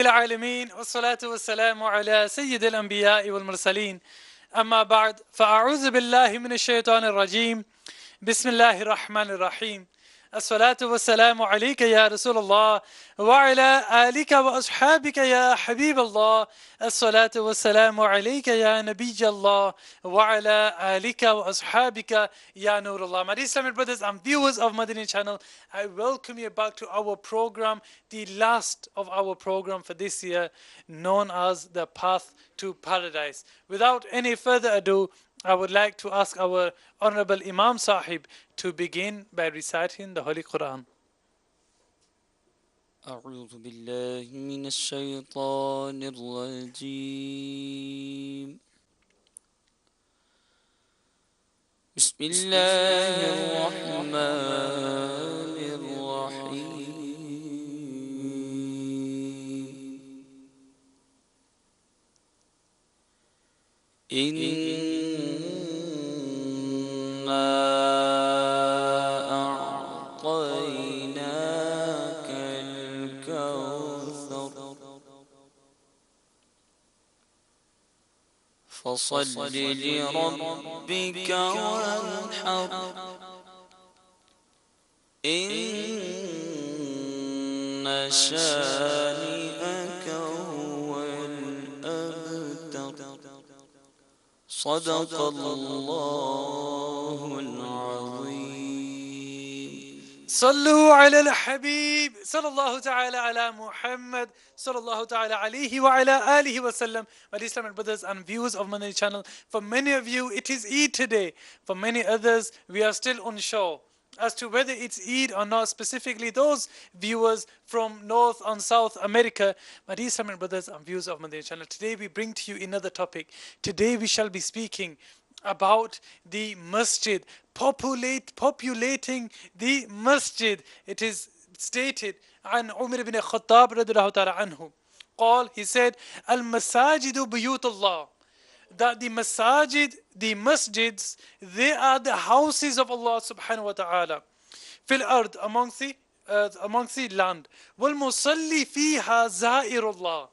العالمين والصلاة والسلام على سيد الأنبياء والمرسلين أما بعد فأعوذ بالله من الشيطان الرجيم بسم الله الرحمن الرحيم الصلاة والسلام عليك يا رسول الله وعلى آلك وأصحابك يا حبيب الله الصلاة والسلام عليك يا نبي الله وعلى آلك وأصحابك يا نور الله. My Islamic brothers and viewers of Madani channel, I welcome you back to our program, the last of our program for this year, known as The Path to Paradise. Without any further ado, I would like to ask our Honorable Imam Sahib to begin by reciting the Holy Quran. أعوذ بالله من الشيطان الرجيم بسم الله الرحمن الرحيم فصل لربك وانحر إن شانئك هو الأبتر صدق الله العظيم. صلوا على الحبيب صلى الله تعالى على Muhammad صلى الله تعالى عليه وعلى آله وسلم. My Islamic brothers and viewers of Madani channel, for many of you it is Eid today. For many others we are still unsure as to whether it's Eid or not, specifically those viewers from North and South America. My Islamic brothers and viewers of Madani channel, today we bring to you another topic. Today we shall be speaking about the masjid, populating the masjid. It is stated عن عمر بن الخطاب رضي الله تعالى عنه قال, he said, المساجد بيوت الله, that the masajid, the masjids, they are the houses of Allah subhanahu wa ta'ala. fil ard, amongst the land. والمصلي فيها زائر الله,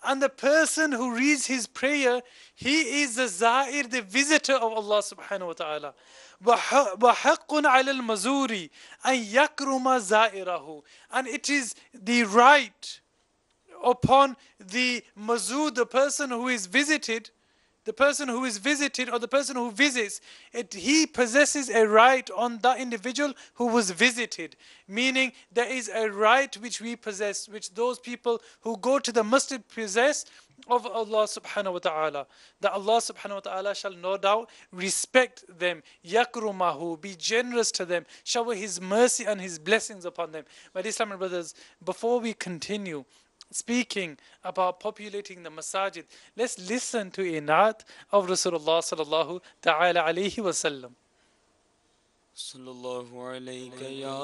and the person who reads his prayer, he is the za'ir, the visitor of Allah subhanahu wa ta'ala. وَحَقٌّ عَلَى الْمَزُورِ أَنْ يَكْرُمَ زَائِرَهُ, and it is the right upon the mazur, the person who is visited, or the person who visits, he possesses a right on the individual who was visited. Meaning there is a right which we possess, which those people who go to the masjid possess of Allah subhanahu wa ta'ala. That Allah subhanahu wa ta'ala shall no doubt respect them, yakrumahu, be generous to them, shower His mercy and His blessings upon them. My Islamic brothers, before we continue speaking about populating the masajid, let's listen to a naat of Rasulullah sallallahu ta'ala alayhi wa sallam. Sallallahu alayka ya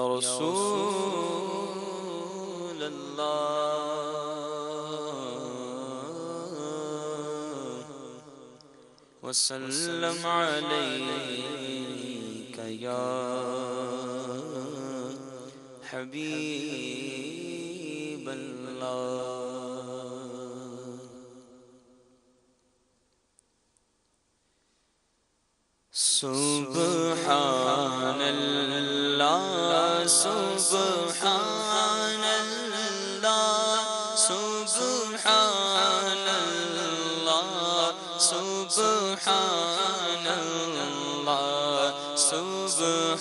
Rasul Allah wa sallam alayka ya Habib Allah. Subhanallah, Subhanallah, Subhanallah, Subhanallah, Subhanallah, Subhanallah,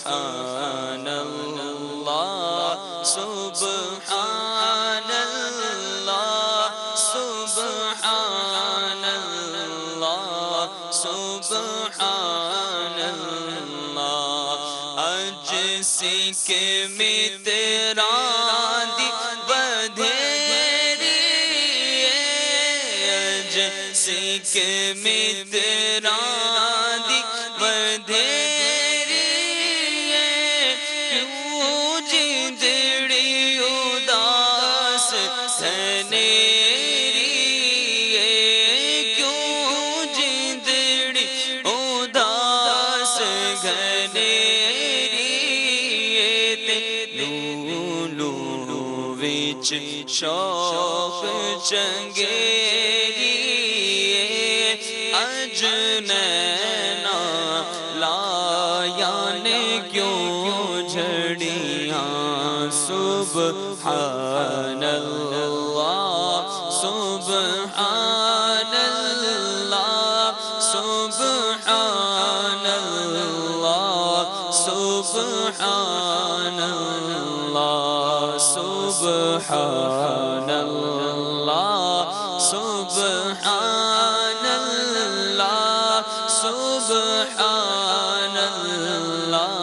Subhanallah, Subhanallah. Aj sikh mein tera di badheri hai, aj sikh mein tera di badheri hai, kyun jinddi udaas dhaneri hai, kyun jinddi udaas dhaneri وچ شوق چنگیری اج نینا لایا نے کیوں جھڑیاں سبحان اللہ سبحان اللہ سبحان اللہ سبحان اللہ سبحان اللہ سبحان اللہ سبحان اللہ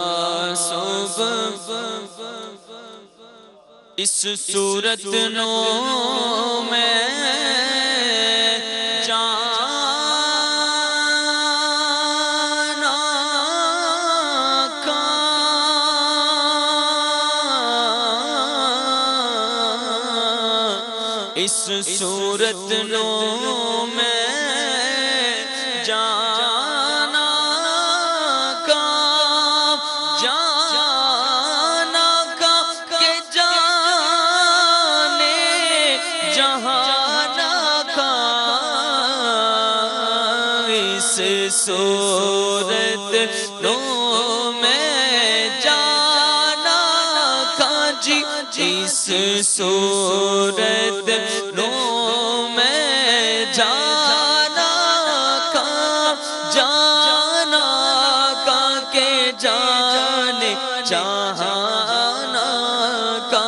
اس صورت نو میں اس صورت نو میں جانا کا کہ جانے جہانا کا اس صورت نو میں جانا کا جی اس صورت نو میں جانا کا کہ جانے چاہنا کا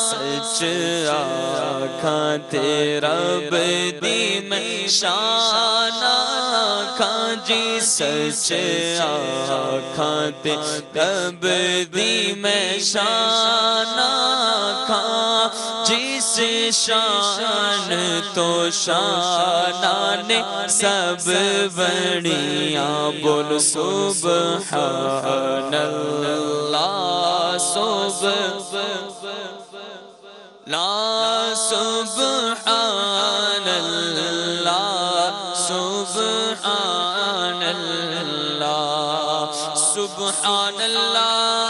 سچ آکھاں تیرا بدی میں شانہ کھاں جی سچ آکھاں تیرا بدی میں شانہ کھاں جس شان تو شانہ نے سب بڑیاں بول سبحان اللہ سبحان اللہ سبحان اللہ سبحان اللہ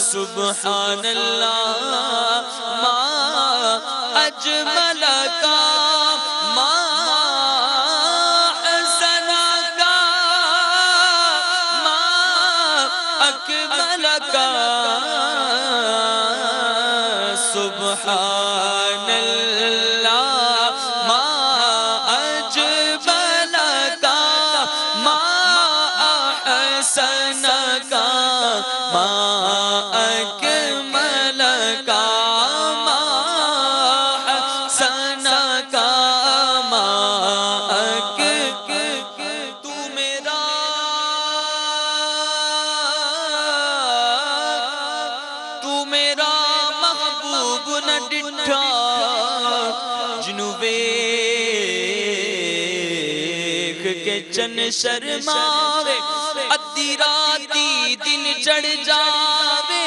سبحان اللہ ما اجمل کا ما حسن کا ما اکمل کا سبحان اللہ ما اجمل کا ما احسن کا ما چن شرماوے ادھی راتی دن چڑھ جاوے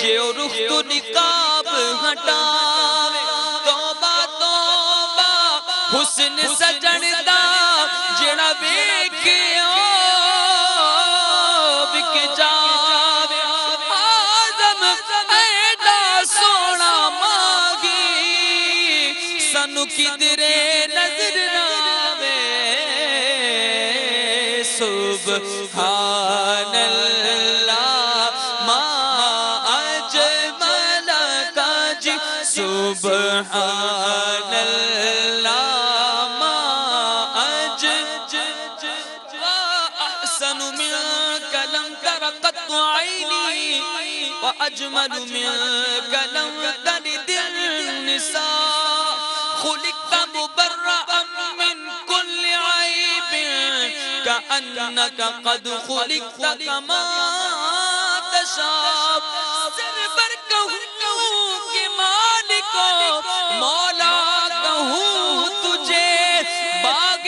جے او رخ تو نقاب ہٹاوے توبہ توبہ حسن سجن دا جڑا ویکھیا وک جاوے آدم ایڈا سونا ماگی سانو کدرے نظر نہ سبحان اللہ ما اجمل کا جی سبحان اللہ ما احسن منك لم تر قط عيني واجمل منك لم تلد النساء خلقت مبرأ من كل عيب كأنك قد خلقت كما تشاء سرور کہوں کہ مالک مولا کہوں تجھے باغ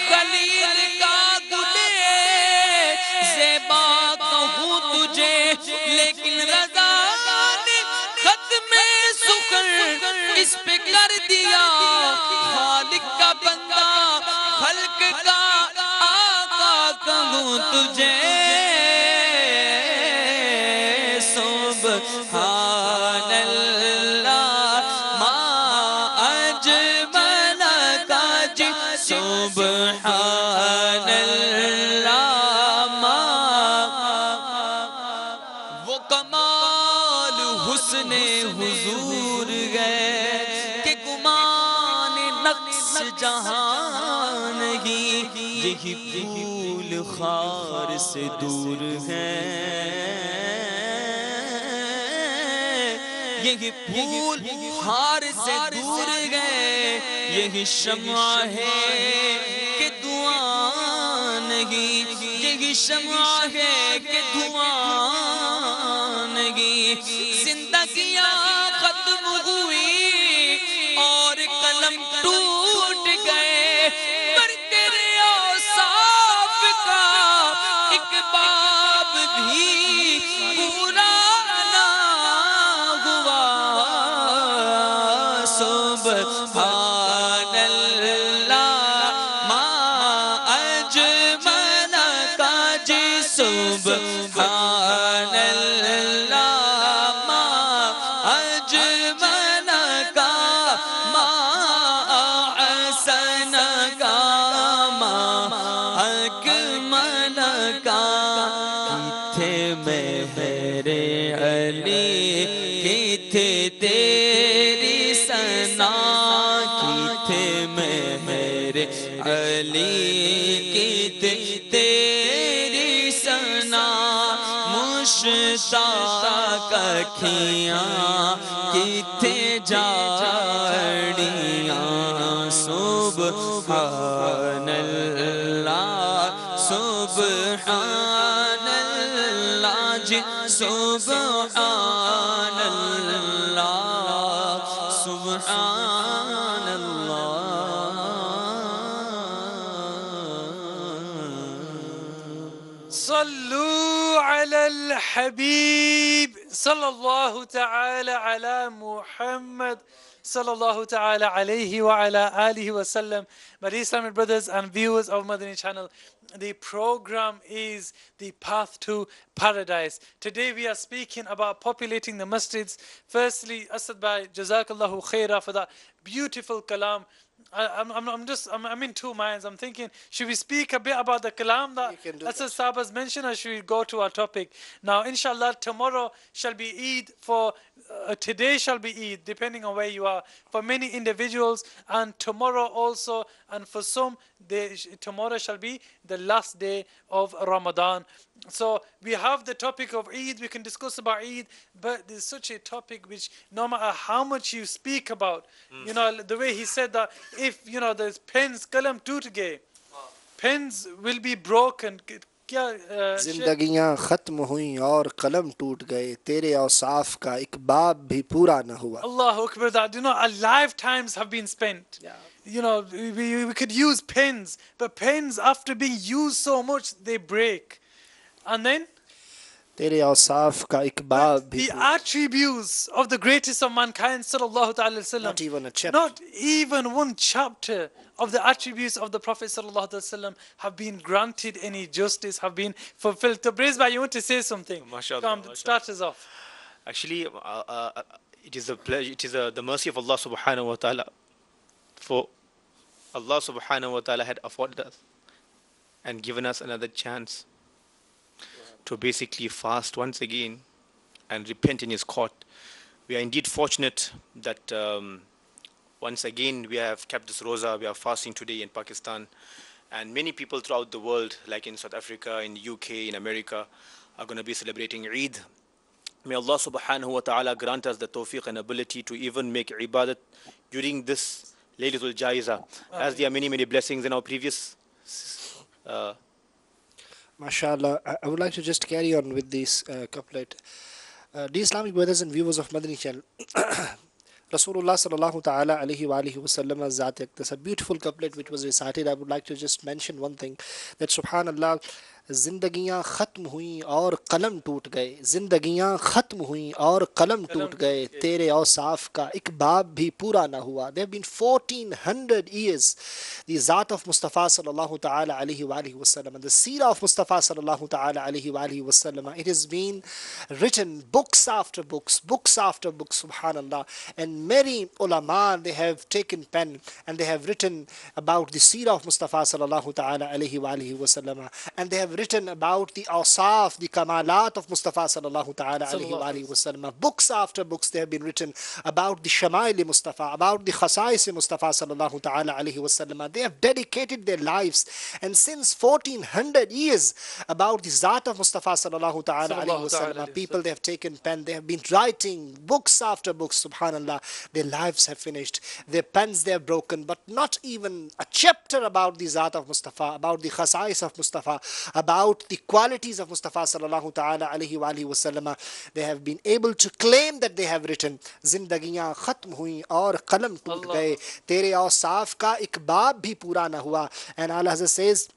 خلیل کا گلے زیبا کہوں تجھے لیکن رضا نے ختم اس پہ کر دیا خالق کا بندہ خلق کا آقا کہوں تجھے سبحان اللہ ما اجمل کا جی سبحان اللہ ما وہ کمال حسن حضور گئے کہ گمان نقص جہان نہیں یہی پھول خار سے دور ہیں یہی پھول خار سے دور گئے یہی شمع ہے کہ دعا نہیں یہی شمع ہے کہ دعا نہیں زندگیاں ختم ہوئی اور قلم ٹوٹ گئے پر تیرے اوصاف کا ایک باب بھی پورا نہ ہوا سبحان اللہ ما اجمل کا جی سبحان اللہ ما اجمل کا ما احسن کا ما اکمل کا کتھے میں میرے علی کتھے تیری ثنا کتھے میں میرے علی کتھے تیری ثنا مشتاق اکھیاں کتھے جاڑیاں سبحان اللہ سبحان اللہ جی سبحان اللہ سبحان اللہ صلوا على الحبيب صلى الله تعالى على محمد صلى الله تعالى عليه وعلى آله وسلم. My dear Islamic brothers and viewers of Madani channel, the program is The Path to Paradise. Today we are speaking about populating the masjids. Firstly, Asad Bhai, Jazakallahu khaira for that beautiful kalam. I'm in two minds. I'm thinking, should we speak a bit about the kalam that Asad Sahab has mentioned, or should we go to our topic? Now, inshallah, tomorrow shall be Eid for, today shall be Eid, depending on where you are, for many individuals, and tomorrow also, and for some, tomorrow shall be the last day of Ramadan. So we have the topic of Eid, we can discuss about Eid, but there's such a topic which no matter how much you speak about, you know, the way he said that if, you know, there's pens, kalam toot gaye, pens will be broken. زندگیاں ختم ہوئیں اور قلم ٹوٹ گئے تیرے اوصاف کا ایک باب بھی پورا نہ ہوا. Allahu Akbar, that, you know, our lifetimes have been spent. You know, we could use pens, but pens after being used so much, they break. And then تیرے اوصاف کا ایک باب بھی the attributes of the greatest of mankind, sallallahu ta'ala wasallam, not even a chapter. not even one chapter of the attributes of the Prophet sallallahu alaihi wasallam have been granted any justice, have been fulfilled. Tabriz bhai, you want to say something? MashaAllah, Come, start us off. Actually, it is a pleasure. It is the mercy of Allah subhanahu wa ta'ala. For Allah subhanahu wa ta'ala had afforded us and given us another chance to basically fast once again and repent in His court. We are indeed fortunate that once again we have kept this roza. We are fasting today in Pakistan, and many people throughout the world, like in South Africa, in UK, in America, are going to be celebrating Eid. May Allah subhanahu wa ta'ala grant us the tawfiq and ability to even make ibadat during this Laylatul Jaiza, as there are many, many blessings in our previous MashaAllah, I would like to just carry on with this couplet. Dear Islamic brothers and viewers of Madani channel, Rasulullah sallallahu ta'ala alayhi wa alihi wa sallam Zat Aqdas, a beautiful couplet which was recited. I would like to just mention one thing, that subhanallah, जिंदगियां खत्म हुई और कलम टूट गए, जिंदगियां खत्म हुई और कलम टूट गए, तेरे औसाफ का एक बाब भी पूरा ना हुआ. There have been 1400 years. The Zat of Mustafa sallallahu ta'ala alayhi wa alihi wasallam and the Seerah of Mustafa sallallahu ta'ala alayhi wa alihi wasallam, it has been written books after books, books after books, subhanallah. And many ulama, they have taken pen and they have written about the Seerah of Mustafa sallallahu ta'ala alayhi wa alihi wasallam, and they have written about the awsaf, the kamalat of Mustafa sallallahu ta'ala alayhi wa alihi wasallam. Books after books, they have been written about the Shamaili Mustafa, about the Khasais Mustafa sallallahu ta'ala alayhi wasallam. They have dedicated their lives, and since 1400 years, about the Zat of Mustafa sallallahu ta'ala alayhi wasallam, people, they have taken pen, they have been writing books after books, subhanallah. Their lives have finished, their pens they have broken, but not even a chapter about the Zat of Mustafa, about the Khasais of Mustafa, about the qualities of Mustafa sallallahu ta'ala alayhi wa alihi wasallam, they have been able to claim that they have written. जिंदगियां खत्म हुई और कलम टूट गए, तेरे औसाफ का एक बाब भी पूरा ना हुआ. And Allah says,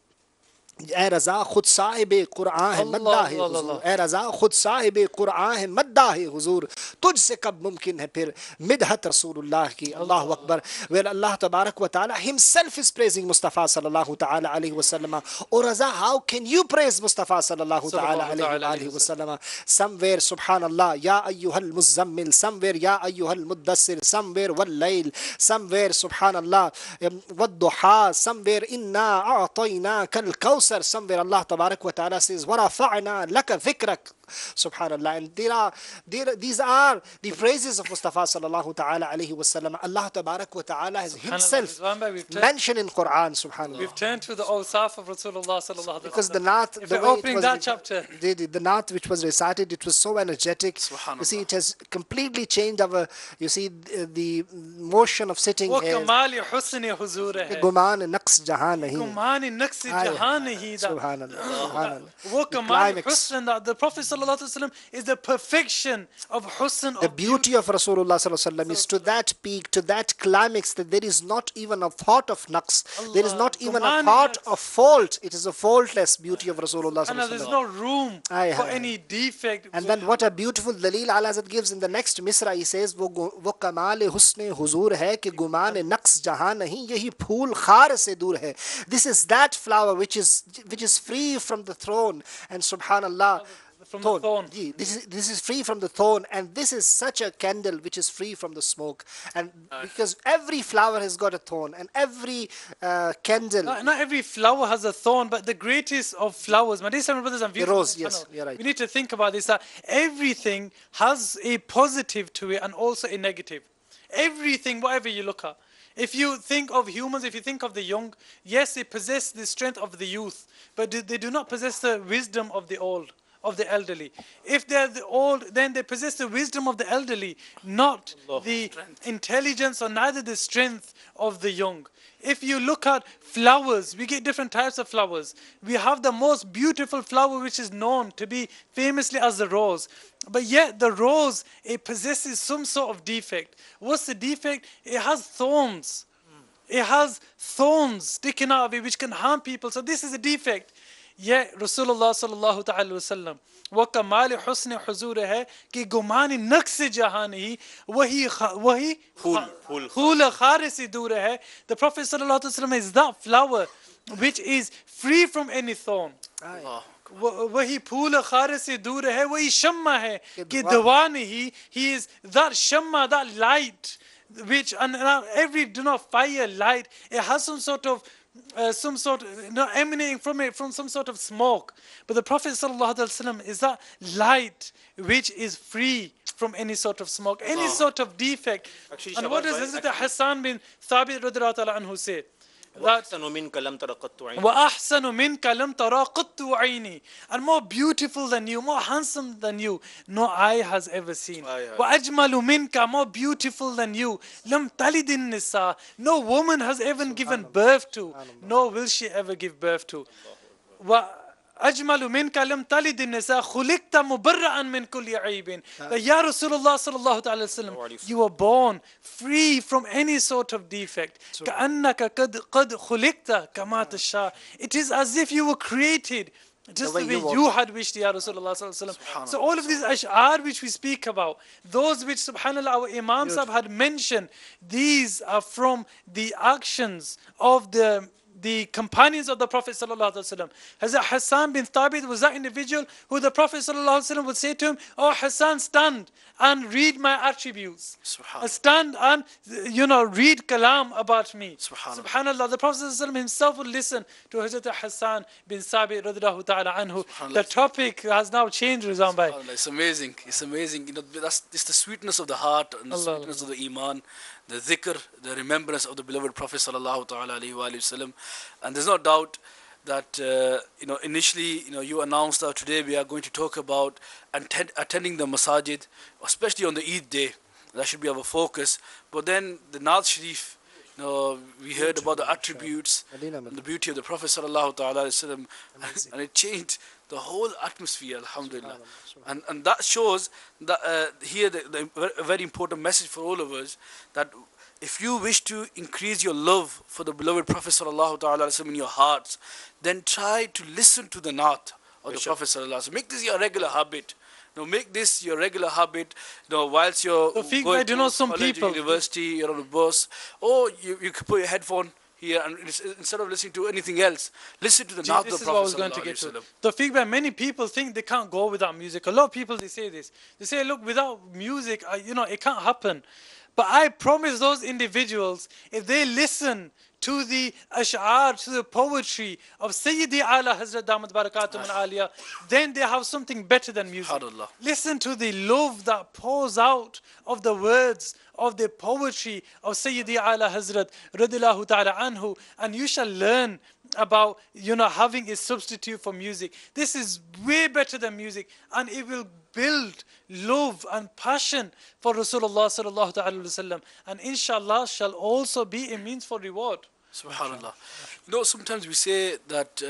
ए रज़ा खुद साहिब कुरान है मद्दा है हुजूर, ए रज़ा खुद साहिब कुरान है मद्दा है हुजूर, तुझसे कब मुमकिन है फिर मिदहत रसूलुल्लाह की. अल्लाहु Akbar. Well, Allah tabarak wa ta'ala himself is praising Mustafa sallallahu ta'ala alayhi wa sallam. O Raza, how can you praise Mustafa sallallahu ta'ala alayhi wa sallam? Somewhere subhanallah, ya ayyuhal muzammil, somewhere ya ayyuhal muddassir, somewhere wal layl, somewhere subhanallah wad duha, somewhere inna a'tayna kal kawsar, somewhere Allah tabarak wa ta'ala says warafa'na laka dhikrak. Subhanallah. And these are the praises of Mustafa sallallahu ta'ala alayhi wa sallam. Allah tabarak wa ta'ala has himself mentioned in Quran. Subhanallah. We've turned to the awsaf of Rasulullah sallallahu alaihi wasallam. Because the Naat, if the we're way opening it was that chapter, the Naat which was recited, it was so energetic. You see, it has completely changed our, you see, the motion of sitting here. وَكَمَالِ حُسْنِ حُزُورِهِ Guman naqs jahan nahi. Gumani naqsi jahanihi. Subhanallah. Subhanallah. وَكَمَالِ حُسْنِ, that the Prophet sallallahu alaihi wasallam is the perfection of husn. The beauty of Rasulullah sallallahu alaihi wasallam is to that peak, to that climax, that there is not even a thought of naqs, there is not even a thought of fault. It is a faultless beauty of Rasulullah sallallahu And alaihi there's wasallam. no room for any defect. And then what a beautiful dalil Allah Azza gives in the next misra. He says, वो कमाल हुस्न हुजूर है कि गुमान नक्स जहां नहीं, यही फूल खार से दूर है. This is that flower which is free from the thorn, and subhanallah, From the thorn. This is free from the thorn, and this is such a candle which is free from the smoke. And because every flower has got a thorn, and every candle. Not every flower has a thorn, but the greatest of flowers, my dear brothers and viewers, rose, yes, you're right. We need to think about this, that everything has a positive to it and also a negative. Everything, whatever you look at. If you think of humans, if you think of the young, yes, they possess the strength of the youth, but they do not possess the wisdom of the old, of the elderly. If they're the old, then they possess the wisdom of the elderly, not the intelligence or neither the strength of the young. If you look at flowers, we get different types of flowers. We have the most beautiful flower which is known to be famously as the rose. But yet the rose, it possesses some sort of defect. What's the defect? It has thorns. It has thorns sticking out of it which can harm people. So this is a defect. Yet Rasulullah sallallahu ta'ala wasallam, وَكَمَالِ حُسْنِ حُزُورِهِ कि गुमानी नक्स जहानी वही फूल खारिस दूर है. The Prophet sallallahu alaihi wasallam is that flower which is free from any thorn. वही फूल खारिस दूर है, वही शम्मा है कि Dawani he is that shamma, that light which, and every fire light, it has some sort of emanating from it, from some sort of smoke. But the Prophet ﷺ is that light which is free from any sort of smoke, any sort of defect. Actually, and what does Hazrat Hassan bin Thabit radhiyallahu anhu say? وَأَحْسَنُ مِنْكَ لَمْ تَرَى قَطُّ عَيْنِي, and more beautiful than you, more handsome than you, no eye has ever seen. وَأَجْمَلُ مِنْكَ, more beautiful than you, لَمْ تَلِدِ النِّسَاء, no woman has ever given birth to, nor will she ever give birth to. أجمل منك لم تلد النساء خلقت مبرأ من كل عيب. Ya Rasulullah sallallahu alaihi wasallam, you were born free from any sort of defect. كأنك قد خلقت كما تشاء. It is as if you were created Just way the way you you walk. had wished, Ya Rasulullah sallallahu alaihi wasallam. Subhanallah, So all of these ash'ar which we speak about, those which subhanallah our Imam Sahib had mentioned, these are from the actions of the companions of the Prophet sallallahu alaihi wasallam. Hazrat Hassan bin Thabit was that individual who the Prophet sallallahu alaihi wasallam would say to him, "Oh Hassan, stand and read my attributes. Subhanallah. Stand and read kalam about me." Subhanallah. Subhanallah. The Prophet sallallahu alaihi wasallam himself would listen to Hazrat Hassan bin Thabit radhiyallahu ta'ala anhu. The topic has now changed, Rizwan Bhai. SubhanAllah, it's amazing. It's amazing. It's the sweetness of the heart and the Allah. sweetness of the iman, the dhikr, the remembrance of the beloved Prophet sallallahu ta'ala alayhi wa sallam. And there's no doubt that initially you announced that today we are going to talk about attending the masajid, especially on the Eid day. That should be our focus. But then the Naaz Sharif, we heard about the attributes, and the beauty of the Prophet sallallahu ta'ala alayhi wa sallam, and it changed the whole atmosphere, alhamdulillah. And that shows that here a very important message for all of us, that if you wish to increase your love for the beloved Prophet sallallahu ta'ala alayhi wa sallam in your hearts, then try to listen to the naat of the Prophet sallallahu alayhi wa sallam. Make this your regular habit. Make this your regular habit. Whilst you're Tawfiq going bhai, do you know to some college, people- university, you're on a bus, or you could put your headphone here, and instead of listening to anything else, listen to the naat of This the is what I Prophet was going to sallallahu get alayhi wa to. sallam. The feedback, many people think they can't go without music. A lot of people, they say this. They say, look, without music, it can't happen. But I promise those individuals, if they listen to the ash'ar, to the poetry of Sayyidi Ala Hazrat Damat Barakatum and Aliyah, then they have something better than music. Subhanallah. Listen to the love that pours out of the words of the poetry of Sayyidi Ala Hazrat radiyallahu ta'ala anhu, and you shall learn about having a substitute for music. This is way better than music, and it will build love and passion for Rasulullah sallallahu ta'ala wasallam, and inshallah shall also be a means for reward. Subhanallah. Sometimes we say that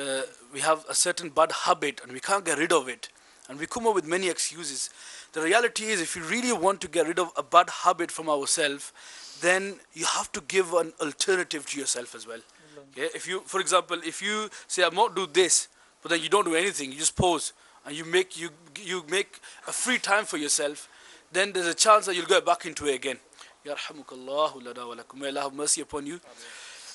we have a certain bad habit and we can't get rid of it. And we come up with many excuses. The reality is, if you really want to get rid of a bad habit from ourselves, then you have to give an alternative to yourself as well. Okay? For example, if you say, I'm not do this, but then you don't do anything, you just pause, and you make a free time for yourself, then there's a chance that you'll go back into it again. Yarhamukallahu lana wa lakum. May Allah have mercy upon you.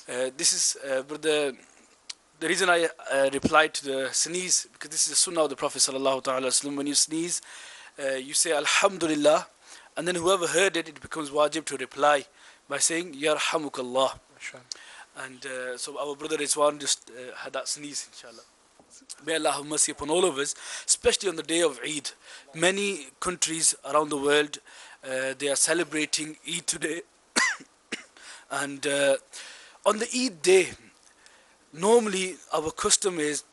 This is the reason I replied to the sneeze, because this is the sunnah of the Prophet sallallahu ta'ala wasallam. When you sneeze, you say Alhamdulillah, and then whoever heard it, it becomes wajib to reply by saying Yarhamukallah. And so our brother Rizwan just had that sneeze, inshallah. May Allah have mercy upon all of us, especially on the day of Eid. Many countries around the world, they are celebrating Eid today. And on the Eid day, normally our custom is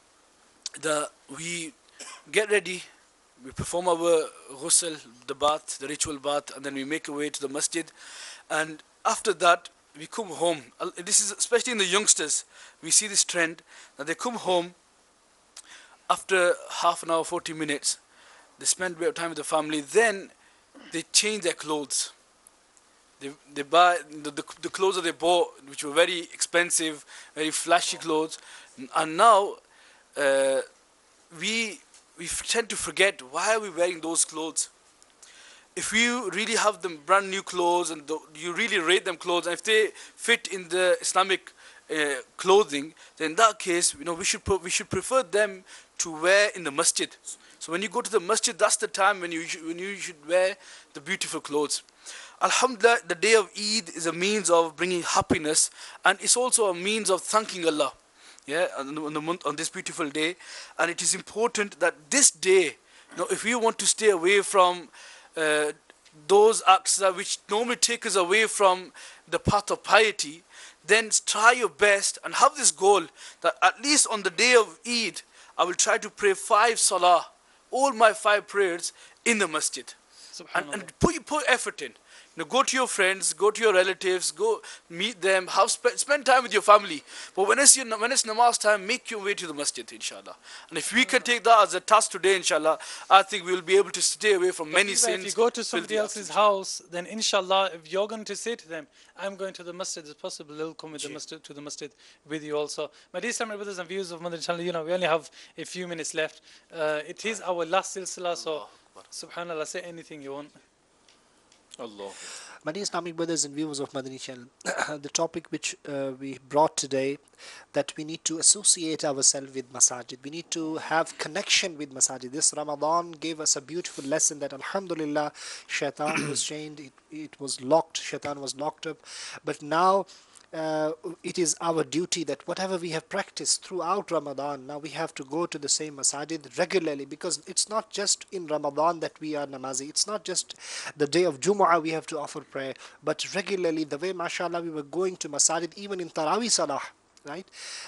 that we get ready, we perform our ghusl, the bath, the ritual bath, and then we make our way to the masjid. And after that, we come home. This is especially in the youngsters. We see this trend that they come home after half an hour, 40 minutes. They spend a bit of time with the family. Then they change their clothes. They buy the clothes that they bought, which were very expensive, very flashy clothes. And now we tend to forget, why are we wearing those clothes? If you really have them brand new clothes, and you really rate them clothes, and if they fit in the Islamic clothing, then in that case, we should prefer them to wear in the masjid. So when you go to the masjid, that's the time when you should wear the beautiful clothes. Alhamdulillah, the day of Eid is a means of bringing happiness, and it's also a means of thanking Allah. Yeah, on this beautiful day. And it is important that this day, if you want to stay away from those acts which normally take us away from the path of piety, then try your best and have this goal that at least on the day of Eid, I will try to pray 5 salah, all my 5 prayers in the masjid. Subhanallah. and put effort in. Go to your friends, go to your relatives, go meet them, spend time with your family. But when it's namaz time, make your way to the masjid, inshallah. And if we can take that as a task today, inshallah, I think we will be able to stay away from many Even sins. if you go to somebody filthy else's actions. house, then inshallah, if you're going to say to them, I'm going to the masjid, it's possible they'll come with the masjid, to the masjid with you also. My dear Islamic brothers and viewers of Madani channel, we only have a few minutes left. It is our last silsila, so subhanallah, say anything you want. Allah. My dear Islamic brothers and viewers of Madani channel, the topic which we brought today, that we need to associate ourselves with masajid. We need to have connection with masajid. This Ramadan gave us a beautiful lesson that alhamdulillah, shaitan was chained, it was locked, shaitan was locked up. But now it is our duty that whatever we have practiced throughout Ramadan, now we have to go to the same masajid regularly, because it's not just in Ramadan that we are namazi. It's not just the day of Jumu'ah we have to offer prayer, but regularly, the way mashallah we were going to masajid even in Tarawih Salah. Right,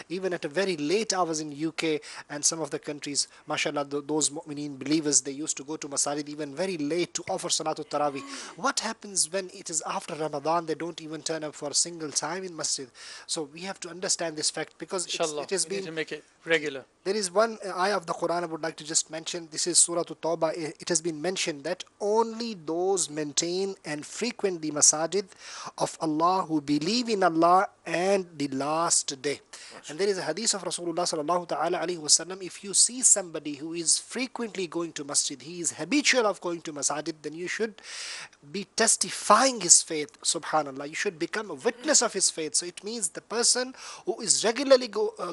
even at a very late hours in UK and some of the countries, mashallah, those mu'mineen believers, they used to go to masajid even very late to offer salatul tarawih. What happens when it is after Ramadan? They don't even turn up for a single time in masjid. So we have to understand this fact, because Inshallah, it has we need been to make it regular. there is one ayah of the Quran I would like to just mention. This is Surah At-Tawbah. It has been mentioned that only those maintain and frequent the masajid of Allah who believe in Allah and the last day. And there is a hadith of Rasulullah sallallahu ta'ala alayhi wasallam. If you see somebody who is frequently going to masjid, he is habitual of going to masajid, then you should be testifying his faith. Subhanallah, you should become a witness of his faith. So it means the person who is regularly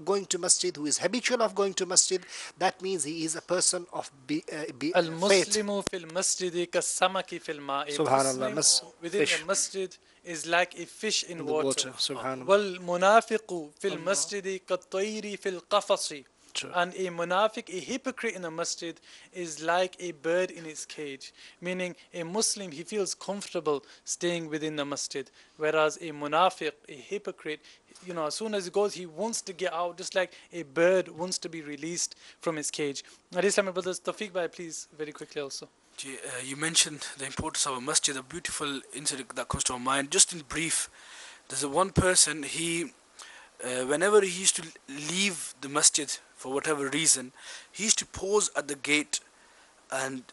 going to masjid, who is habitual of going to masjid, that means he is a person of faith. Al-Muslimu fil masjidi kas-samaki fil ma'i. Subhanallah, Muslim within fish. the masjid is like a fish in the water. Subhanallah. وَالْمُنَافِقُ فِي الْمَسْجِدِ كَالطَّيْرِ فِي الْقَفَصِ. True. And a munafiq, a hypocrite in the masjid, is like a bird in its cage. Meaning, a Muslim, he feels comfortable staying within the masjid. Whereas a munafiq, a hypocrite, as soon as he goes, he wants to get out, just like a bird wants to be released from its cage. Now, Islamic brothers, Tawfiq Bhai, please, very quickly also. You mentioned the importance of a masjid, a beautiful incident that comes to our mind. Just in brief, there's a one person, he, whenever he used to leave the masjid for whatever reason, he used to pause at the gate, and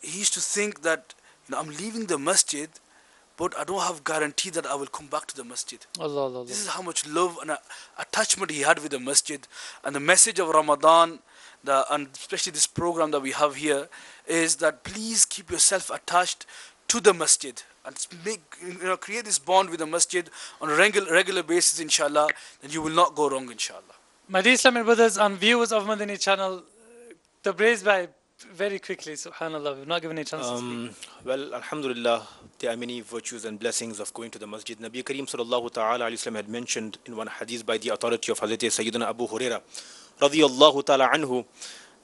he used to think that, I'm leaving the masjid, but I don't have guarantee that I will come back to the masjid. Allah, Allah, Allah. This is how much love and attachment he had with the masjid. And the message of Ramadan, and especially this program that we have here, is that please keep yourself attached to the masjid and create this bond with the masjid on a regular basis, inshallah. Then you will not go wrong, inshallah. My dear Islamic brothers and viewers of Madani channel, the praise by very quickly, subhanallah, we've not given a chance to speak. Well, alhamdulillah, there are many virtues and blessings of going to the masjid. Nabi Kareem sallallahu ta'ala alayhi wasallam had mentioned in one hadith by the authority of Hazrat Sayyidina Abu Huraira radiyallahu ta'ala anhu,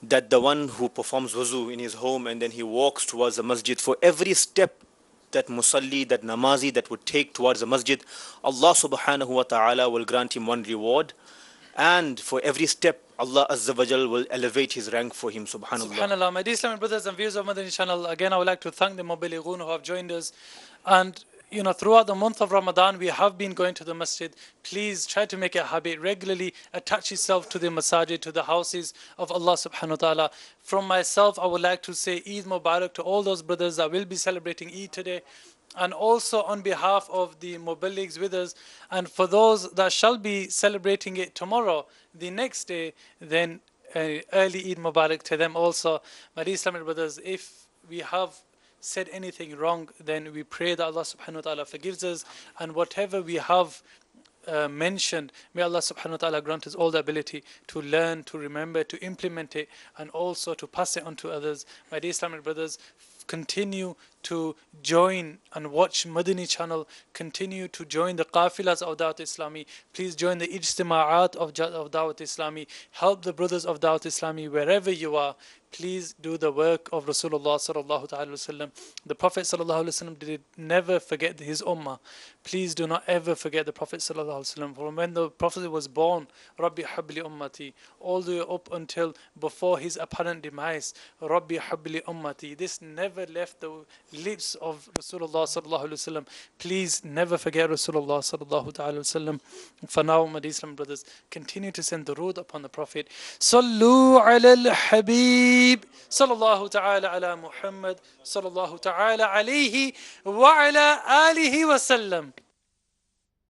that the one who performs wuzu in his home and then he walks towards the masjid, for every step that musalli, that namazi that would take towards the masjid, Allah subhanahu wa ta'ala will grant him one reward. And for every step, Allah Azza wa Jal will elevate his rank for him, subhanallah. Subhanallah. My dear Islamic brothers and viewers of Madani channel, again I would like to thank the Mubalighoon who have joined us. And throughout the month of Ramadan, we have been going to the masjid. Please try to make it a habit. Regularly attach yourself to the masajid, to the houses of Allah subhanahu wa ta'ala. From myself, I would like to say Eid Mubarak to all those brothers that will be celebrating Eid today. And also on behalf of the Muballighs with us, and for those that shall be celebrating it tomorrow, the next day, then early Eid Mubarak to them also. My dear Islamic brothers, if we have said anything wrong, then we pray that Allah subhanahu wa ta'ala forgives us, and whatever we have mentioned, may Allah subhanahu wa ta'ala grant us all the ability to learn, to remember, to implement it, and also to pass it on to others. My dear Islamic brothers, continue to join and watch Madani channel, continue to join the qafilas of Dawat Islami. Please join the ijtima'at of Dawat Islami. Help the brothers of Dawat Islami wherever you are. Please do the work of Rasulullah sallallahu ta'ala wasallam. The Prophet sallallahu alaihi wasallam did never forget his ummah. Please do not ever forget the Prophet sallallahu alaihi wasallam. From when the Prophet was born, Rabbi habli ummati, all the way up until before his apparent demise, Rabbi habli ummati. This never left lips of Rasulullah sallallahu alaihi wasallam. Please never forget Rasulullah sallallahu alaihi wasallam. For now, my Islam brothers, continue to send durood upon the Prophet. Sallu ala al-Habib sallallahu ta'ala ala Muhammad sallallahu ta'ala alayhi wa ala alihi wa sallam.